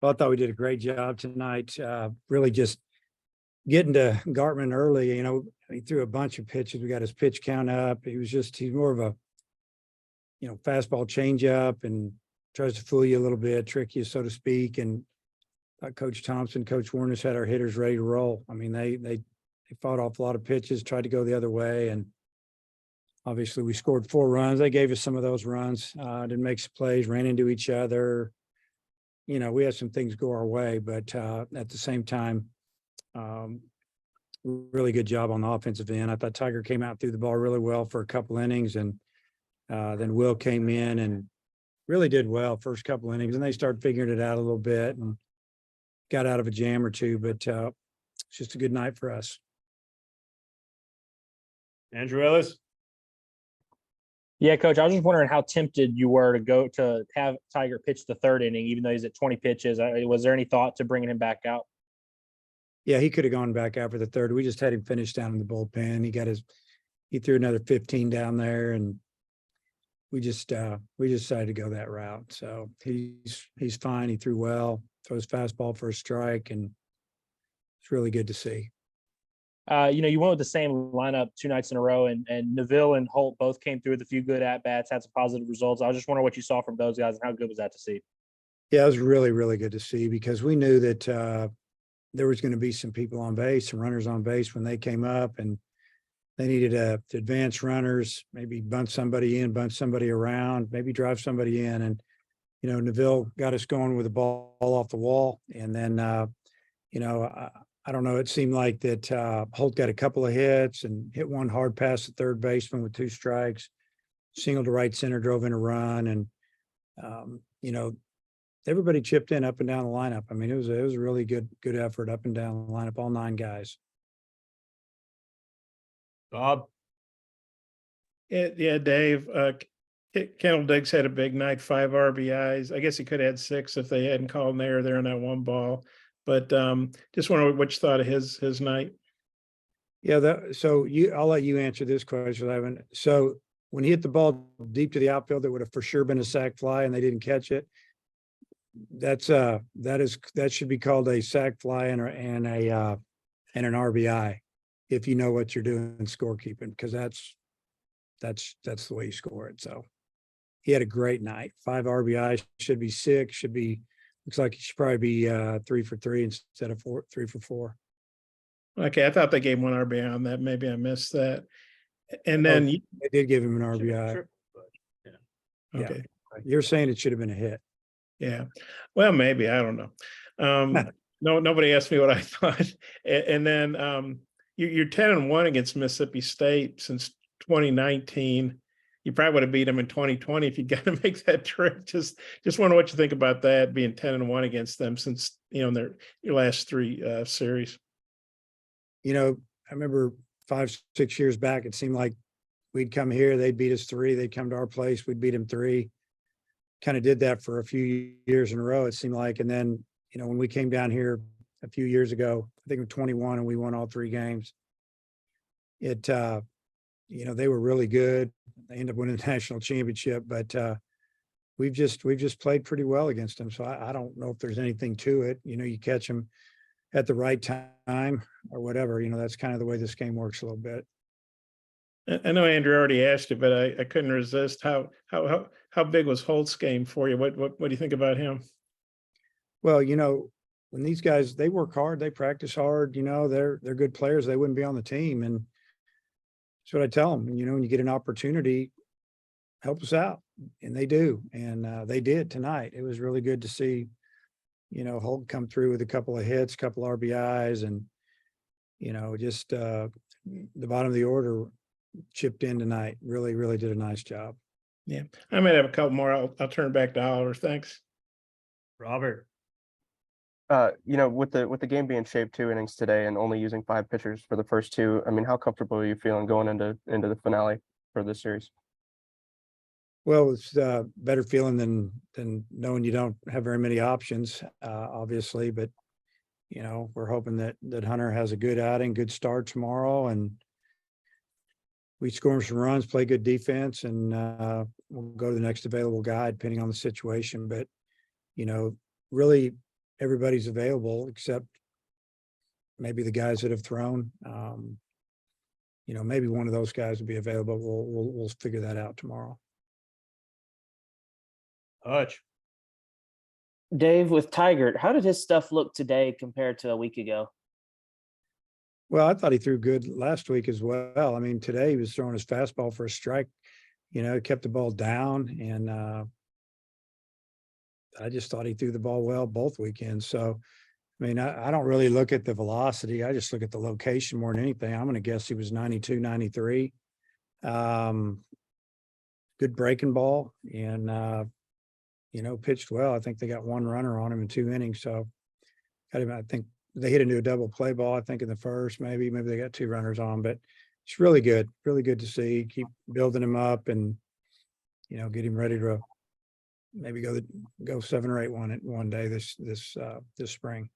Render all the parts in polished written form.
Well, I thought we did a great job tonight. Really just getting to Gartman early. He threw a bunch of pitches. We got his pitch count up. He's more of a, fastball changeup and tries to fool you a little bit, trick you, so to speak. And Coach Thompson, Coach Warner's had our hitters ready to roll. I mean, they fought off a lot of pitches, tried to go the other way. And obviously we scored 4 runs. They gave us some of those runs, didn't make some plays, ran into each other. We had some things go our way, but at the same time, really good job on the offensive end. I thought Tiger came out, threw the ball really well for a couple innings, and then Will came in and really did well first couple innings, and they started figuring it out a little bit and got out of a jam or two, but it's just a good night for us. Andrew Ellis. Yeah, Coach, I was just wondering how tempted you were to have Tiger pitch the 3rd inning, even though he's at 20 pitches. Was there any thought to bringing him back out? Yeah, he could have gone back out for the 3rd. We just had him finish down in the bullpen. He threw another 15 down there, and we just decided to go that route. So he's fine. He threw well, throws fastball for a strike, and it's really good to see. You went with the same lineup 2 nights in a row, and Neville and Holt both came through with a few good at-bats, had some positive results. I was just wondering what you saw from those guys and how good was that to see? Yeah, it was really, really good to see, because we knew that there was going to be some people on base, some runners on base when they came up, and they needed to advance runners, maybe bunt somebody in, bunt somebody around, maybe drive somebody in. And, Neville got us going with the ball off the wall. And then, I don't know, it seemed like that Holt got a couple of hits and hit one hard pass to third baseman with 2 strikes, single to right center, drove in a run. And, everybody chipped in up and down the lineup. I mean, it was a really good effort up and down the lineup, all 9 guys. Bob. Yeah, Dave. Kendall Diggs had a big night, 5 RBIs. I guess he could have had 6 if they hadn't called an error there on that one ball. But just wonder what you thought of his night. Yeah, I'll let you answer this question, Ivan. So when he hit the ball deep to the outfield, that would have for sure been a sac fly, and they didn't catch it. That should be called a sac fly and an RBI, if you know what you're doing in scorekeeping, because that's the way you score it. So he had a great night. 5 RBIs, should be 6, looks like he should probably be 3 for 3 instead of 3 for 4. Okay, I thought they gave 1 RBI on that. Maybe I missed that. And then they did give him an RBI. Okay. Yeah. You're saying it should have been a hit. Yeah. Well, maybe. I don't know. No, nobody asked me what I thought. And then you're 10-1 against Mississippi State since 2019. You probably would have beat them in 2020 if you got to make that trip. Just wonder what you think about that, being 10-1 against them since your last 3 series. I remember 5-6 years back, it seemed like we'd come here, they'd beat us 3, they'd come to our place, we'd beat them 3. Kind of did that for a few years in a row, it seemed like. And then, when we came down here a few years ago, I think it was 21, and we won all 3 games. They were really good. They ended up winning the national championship, but we've just played pretty well against them. So I don't know if there's anything to it. You catch them at the right time or whatever. That's kind of the way this game works a little bit. I know Andrew already asked you, but I couldn't resist. How big was Holt's game for you? What do you think about him? Well, when these guys, they work hard, they practice hard, they're good players. They wouldn't be on the team. And that's what I tell them. When you get an opportunity, help us out. And they do. And they did tonight. It was really good to see, Holt come through with a couple of hits, couple RBIs, and, just the bottom of the order chipped in tonight. Really, really did a nice job. Yeah. I might have a couple more. I'll turn it back to Oliver. Thanks. Robert. With the game being shaped 2 innings today and only using 5 pitchers for the first 2, I mean, how comfortable are you feeling going into the finale for this series? Well, it's a better feeling than knowing you don't have very many options, obviously. But we're hoping that Hunter has a good outing, good start tomorrow, and we score some runs, play good defense, and we'll go to the next available guy depending on the situation. But really everybody's available except maybe the guys that have thrown. Maybe one of those guys will be available. We'll figure that out tomorrow. Hutch. Dave, with Tigert, how did his stuff look today compared to a week ago? Well, I thought he threw good last week as well. I mean, today he was throwing his fastball for a strike, kept the ball down, and I just thought he threw the ball well both weekends. So, I mean, I don't really look at the velocity. I just look at the location more than anything. I'm going to guess he was 92, 93. Good breaking ball and, pitched well. I think they got one runner on him in 2 innings. So I think they hit into a double play ball, I think in the first, maybe they got 2 runners on, but it's really good to see. Keep building him up and, get him ready to maybe go 7 or 8 one day this spring.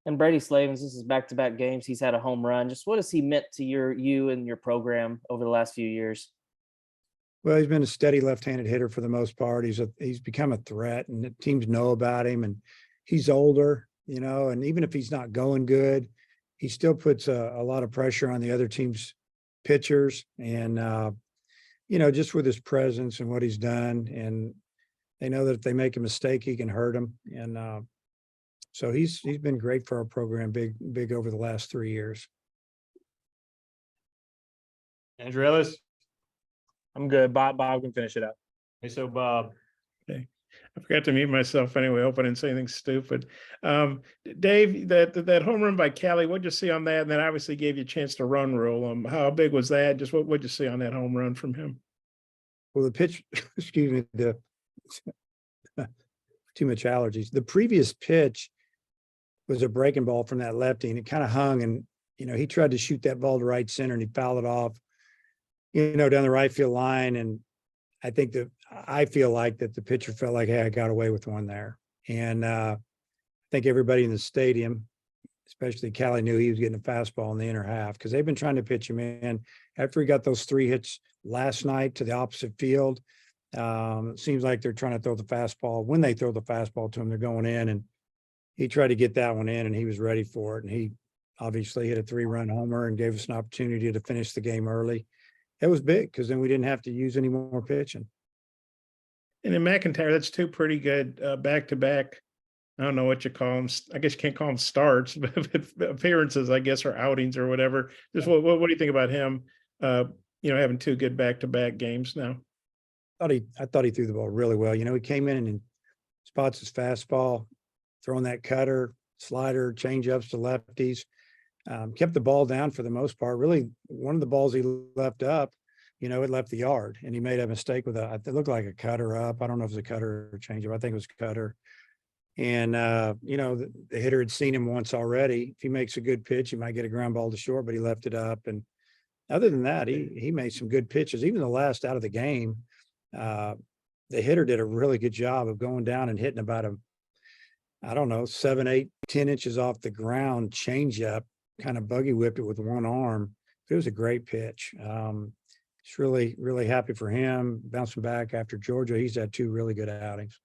And Brady Slavens, this is back-to-back games. He's had a home run. Just what has he meant to you and your program over the last few years? Well, he's been a steady left-handed hitter for the most part. He's become a threat, and the teams know about him. And he's older, and even if he's not going good, he still puts a lot of pressure on the other team's pitchers. And just with his presence and what he's done, and they know that if they make a mistake, he can hurt them. And so he's been great for our program, big over the last 3 years. Andrew Ellis. I'm good. Bob can finish it up. Hey, so Bob. I forgot to mute myself anyway. Hope I didn't say anything stupid. Dave, that home run by Cali, what'd you see on that? And then obviously gave you a chance to run rule. How big was that? Just what'd you see on that home run from him? Well, the pitch, excuse me, too much allergies. The previous pitch was a breaking ball from that lefty, and it kind of hung, and he tried to shoot that ball to right center, and he fouled it off, down the right field line. And I feel like that the pitcher felt like, hey, I got away with one there. And I think everybody in the stadium, especially Cali, knew he was getting a fastball in the inner half, because they've been trying to pitch him in. After he got those 3 hits last night to the opposite field, it seems like they're trying to throw the fastball. When they throw the fastball to him, they're going in, and he tried to get that one in, and he was ready for it. And he obviously hit a 3-run homer and gave us an opportunity to finish the game early. It was big, because then we didn't have to use any more pitching. And in McIntyre, that's 2 pretty good back-to-back. I don't know what you call them. I guess you can't call them starts, but appearances, I guess, or outings or whatever. Just what do you think about him? Having 2 good back-to-back games now. I thought he threw the ball really well. He came in and spots his fastball, throwing that cutter, slider, change-ups to lefties. Kept the ball down for the most part. Really, one of the balls he left up, it left the yard, and he made a mistake with it looked like a cutter up. I don't know if it was a cutter or change-up. I think it was cutter. And, the hitter had seen him once already. If he makes a good pitch, he might get a ground ball to short, but he left it up. And other than that, he made some good pitches. Even the last out of the game, the hitter did a really good job of going down and hitting about 7, 8, 10 inches off the ground changeup, kind of buggy whipped it with one arm. It was a great pitch. Just really, really happy for him bouncing back after Georgia. He's had 2 really good outings.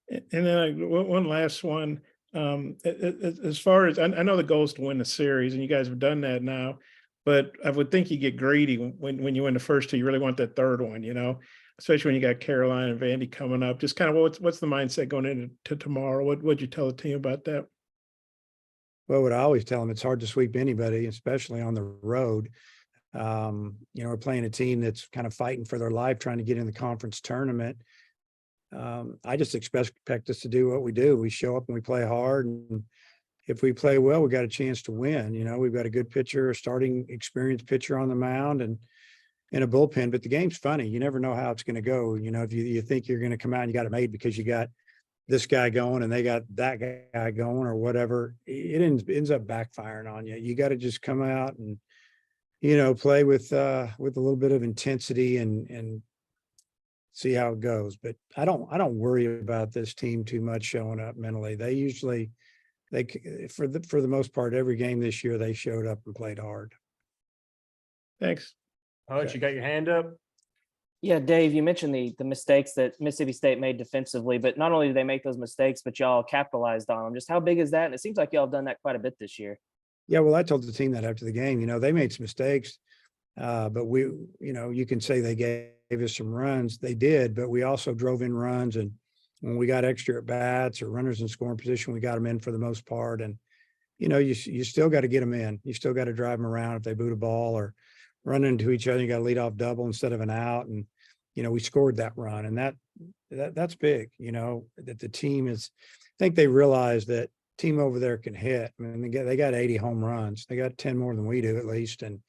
And then one last one. As far as I know, the goal is to win the series, and you guys have done that now. But I would think you get greedy when you win the first 2. You really want that third one, especially when you got Carolina and Vandy coming up. Just kind of what's the mindset going into tomorrow? What'd you tell the team about that? Well, what I always tell them, it's hard to sweep anybody, especially on the road. We're playing a team that's kind of fighting for their life, trying to get in the conference tournament. I just expect us to do what we do. We show up and we play hard, and if we play well, we got a chance to win. We've got a good pitcher, a starting experienced pitcher on the mound, and a bullpen. But the game's funny. You never know how it's going to go. If you think you're going to come out and you got it made because you got this guy going and they got that guy going or whatever, it ends up backfiring on you. You got to just come out and, play with a little bit of intensity and see how it goes. But I don't worry about this team too much showing up mentally. For the most part, every game this year, they showed up and played hard. Thanks. Hutch, you got your hand up? Yeah, Dave, you mentioned the mistakes that Mississippi State made defensively, but not only did they make those mistakes, but y'all capitalized on them. Just how big is that? And it seems like y'all have done that quite a bit this year. Yeah, well, I told the team that after the game, they made some mistakes. But you can say they gave us some runs. They did, but we also drove in runs. And when we got extra at bats or runners in scoring position, we got them in for the most part. And, you still got to get them in. You still got to drive them around if they boot a ball or run into each other. You got to lead off double instead of an out. And, we scored that run. And that's big, that the team is, I think they realize that team over there can hit. I mean, they got 80 home runs. They got 10 more than we do at least. And,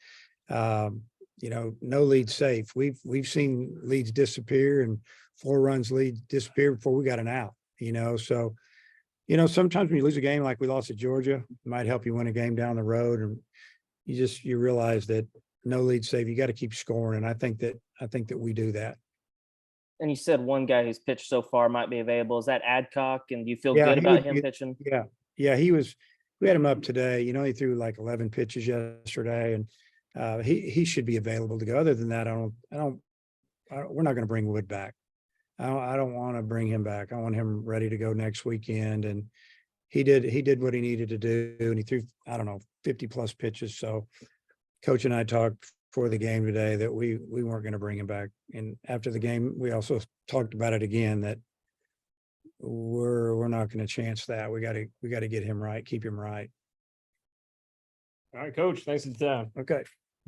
no lead safe. We've seen leads disappear and 4 runs lead disappear before we got an out, so, sometimes when you lose a game like we lost at Georgia, it might help you win a game down the road. And you realize that no lead safe, you got to keep scoring. And I think that we do that. And you said one guy who's pitched so far might be available. Is that Adcock? And do you feel Yeah, good he about would him be- pitching? Yeah. We had him up today, he threw like 11 pitches yesterday and he should be available to go. Other than that, we're not going to bring Wood back. I don't want to bring him back. I want him ready to go next weekend. And he did what he needed to do. And he threw, 50 plus pitches. So coach and I talked before the game today that we weren't going to bring him back. And after the game, we also talked about it again, that we're not going to chance that. We got to get him right, keep him right. All right, coach, thanks for the time. Okay.